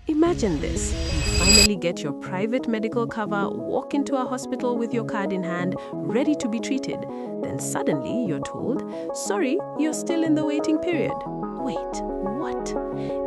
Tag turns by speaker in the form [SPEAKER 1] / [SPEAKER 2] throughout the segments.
[SPEAKER 1] Imagine this. You finally get your private medical cover, walk into a hospital with your card in hand, ready to be treated. Then suddenly you're told, sorry, you're still in the waiting period. Wait, what?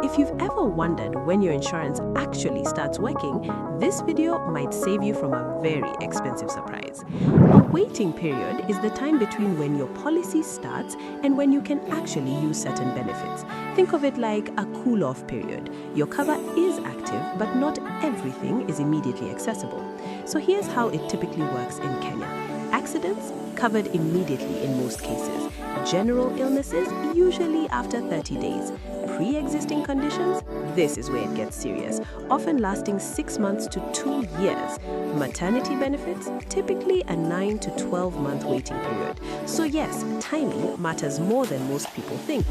[SPEAKER 1] If you've ever wondered when your insurance actually starts working, this video might save you from a very expensive surprise. A waiting period is the time between when your policy starts and when you can actually use certain benefits. Think of it like a cool-off period. Your cover is active, but not everything is immediately accessible. So here's how it typically works in Kenya. Accidents, covered immediately in most cases. General illnesses, usually after 30 days. Pre-existing conditions, this is where it gets serious, often lasting 6 months to 2 years. Maternity benefits, typically a 9 to 12-month waiting period. So yes, timing matters more than most people think.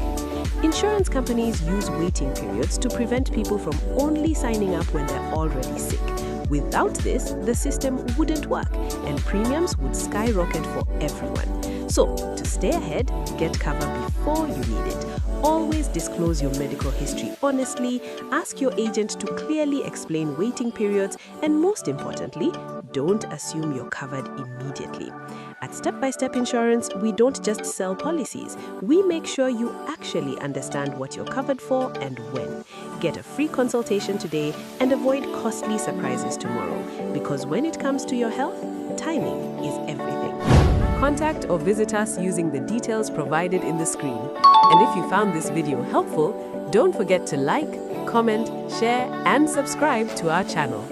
[SPEAKER 1] Insurance companies use waiting periods to prevent people from only signing up when they're already sick. Without this, the system wouldn't work and premiums would skyrocket for everyone. So, to stay ahead, get cover before you need it. Always disclose your medical history honestly, ask your agent to clearly explain waiting periods, and most importantly, don't assume you're covered immediately. At Step by Step Insurance, we don't just sell policies. We make sure you actually understand what you're covered for and when. Get a free consultation today and avoid costly surprises tomorrow. Because when it comes to your health, timing is everything. Contact or visit us using the details provided in the screen. And if you found this video helpful, don't forget to like, comment, share, and subscribe to our channel.